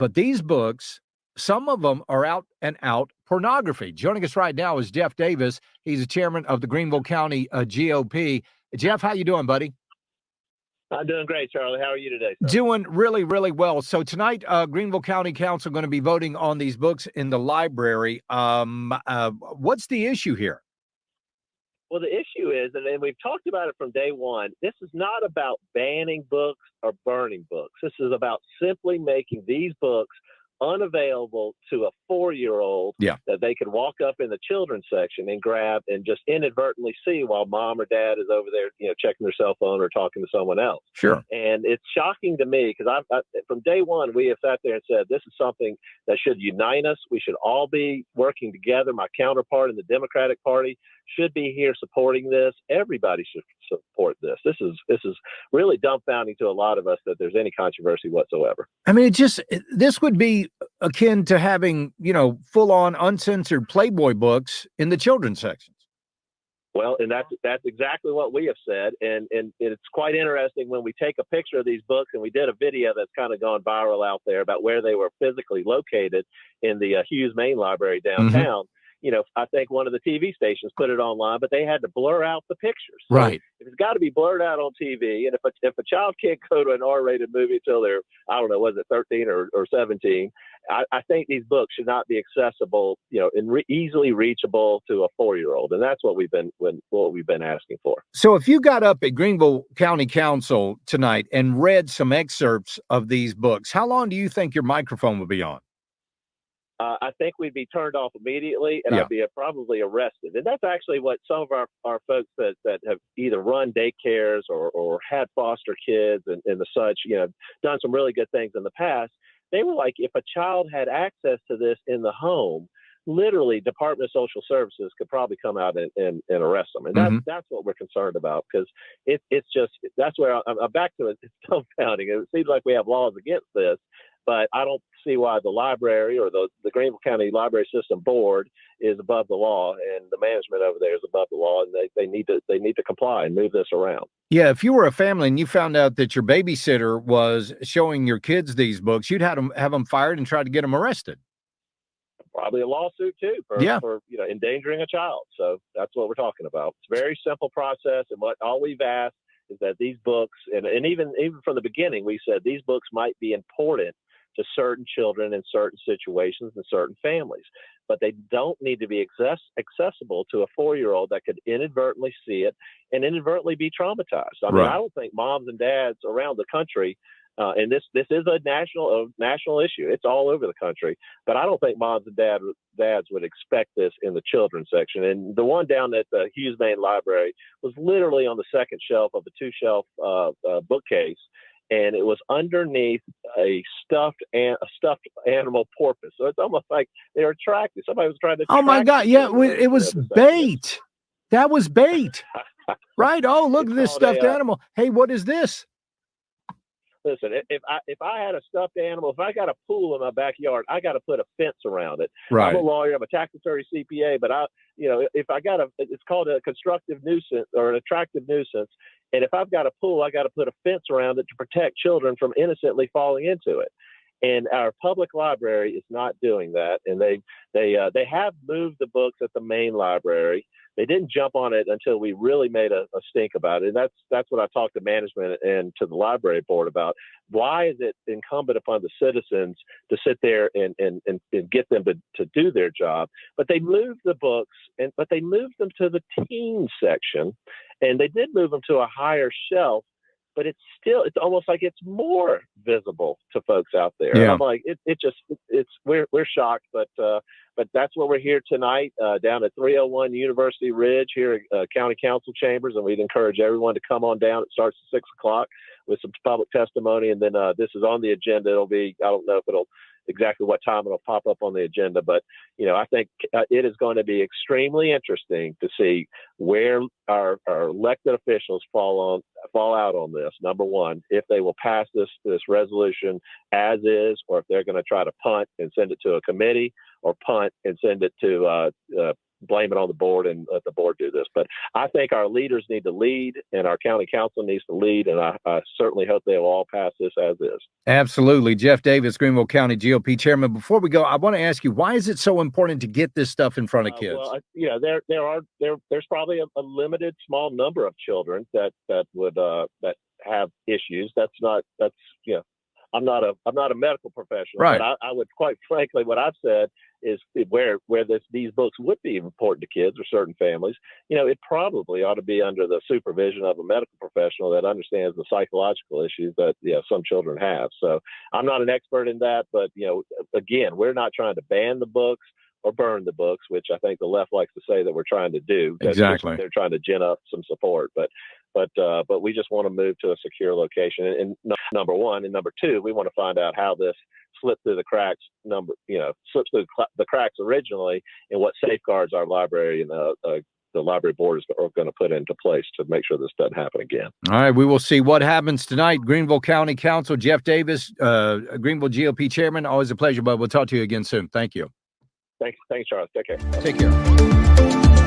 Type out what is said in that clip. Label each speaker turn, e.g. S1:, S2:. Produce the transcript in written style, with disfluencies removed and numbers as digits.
S1: but these books, some of them are out and out pornography. Joining us right now is Jeff Davis. He's the chairman of the Greenville County GOP. Jeff, how you doing, buddy?
S2: I'm doing great, Charlie. How are you today, sir?
S1: Doing really, really well. So tonight, Greenville County Council going to be voting on these books in the library. What's the issue here?
S2: Well, the issue is, and we've talked about it from day one, this is not about banning books or burning books. This is about simply making these books unavailable to a 4-year-old that they could walk up in the children's section and grab and just inadvertently see while mom or dad is over there, checking their cell phone or talking to someone else.
S1: Sure. And
S2: it's shocking to me because from day one, we have sat there and said, this is something that should unite us. We should all be working together. My counterpart in the Democratic Party should be here supporting this. Everybody should support this. This is really dumbfounding to a lot of us that there's any controversy whatsoever.
S1: I mean, this would be akin to having, full-on uncensored Playboy books in the children's sections.
S2: Well, and that's exactly what we have said. And it's quite interesting when we take a picture of these books, and we did a video that's kind of gone viral out there about where they were physically located in the Hughes Main Library downtown. Mm-hmm. I think one of the TV stations put it online, but they had to blur out the pictures. So
S1: right.
S2: If it's got to be blurred out on TV, and if a child can't go to an R-rated movie until they're, I don't know, was it 13 or 17, I think these books should not be accessible, and easily reachable to a 4-year-old. And that's what we've been asking for.
S1: So if you got up at Greenville County Council tonight and read some excerpts of these books, how long do you think your microphone would be on?
S2: I think we'd be turned off immediately, and I'd be probably arrested. And that's actually what some of our folks that have either run daycares or had foster kids and the such, done some really good things in the past. They were like, if a child had access to this in the home, literally Department of Social Services could probably come out and arrest them. And that's what we're concerned about, because it's just, that's where I'm back to it. It's dumbfounding. It seems like we have laws against this, but I don't see why the library or the Greenville County Library System Board is above the law, and the management over there is above the law, and they need to comply and move this around.
S1: Yeah, if you were a family and you found out that your babysitter was showing your kids these books, you'd have them fired and try to get them arrested.
S2: Probably a lawsuit too for endangering a child. So that's what we're talking about. It's a very simple process, and all we've asked is that these books, and even from the beginning, we said these books might be important to certain children in certain situations and certain families, but they don't need to be accessible to a 4-year-old that could inadvertently see it and inadvertently be traumatized. I mean, I don't think moms and dads around the country, and this is a national issue. It's all over the country, but I don't think moms and dads would expect this in the children's section. And the one down at the Hughes Main Library was literally on the second shelf of a 2-shelf bookcase. And it was underneath a stuffed animal porpoise. So it's almost like they were attracted. Somebody was trying to.
S1: Oh my God! Yeah, it was bait. That was bait, right? Oh, look at this stuffed animal. Hey, what is this?
S2: Listen, if I had a stuffed animal, if I got a pool in my backyard, I got to put a fence around it.
S1: Right.
S2: I'm a lawyer. I'm a tax attorney, CPA, but if I got it's called a constructive nuisance or an attractive nuisance. And if I've got a pool, I got to put a fence around it to protect children from innocently falling into it. And our public library is not doing that. And they have moved the books at the main library. They didn't jump on it until we really made a stink about it. And that's what I talked to management and to the library board about. Why is it incumbent upon the citizens to sit there and get them to do their job? But they moved the books, but they moved them to the teen section, and they did move them to a higher shelf. But it's almost like it's more visible to folks out there.
S1: Yeah.
S2: And I'm like, we're shocked, but that's where we're here tonight, down at 301 University Ridge here at County Council Chambers. And we'd encourage everyone to come on down. It starts at 6 o'clock with some public testimony. And then this is on the agenda. It'll be, I don't know if it'll exactly what time it'll pop up on the agenda, but I think it is going to be extremely interesting to see where our elected officials fall out on this. Number one, if they will pass this resolution as is, or if they're going to try to punt and send it to a committee, or punt and send it to blame it on the board and let the board do this. But I think our leaders need to lead, and our county council needs to lead, and I certainly hope they will all pass this as is.
S1: Absolutely. Jeff Davis, Greenville County GOP Chairman. Before we go, I want to ask you, why is it so important to get this stuff in front of kids?
S2: Well, there's probably a limited small number of children that that have issues. I'm not a medical professional,
S1: right.
S2: But I would, quite frankly, what I've said is where these books would be important to kids or certain families, it probably ought to be under the supervision of a medical professional that understands the psychological issues that some children have. So I'm not an expert in that, but again, we're not trying to ban the books or burn the books, which I think the left likes to say that we're trying to do.
S1: Exactly.
S2: They're trying to gin up some support, but we just want to move to a secure location. And number one, and number two, we want to find out how this slipped through the cracks. Slipped through the cracks originally, and what safeguards our library and the library board are going to put into place to make sure this doesn't happen again.
S1: All right, we will see what happens tonight. Greenville County Council, Jeff Davis, Greenville GOP Chairman. Always a pleasure, bud. We'll talk to you again soon. Thank you.
S2: Thanks, Charles. Take care.
S1: Take care.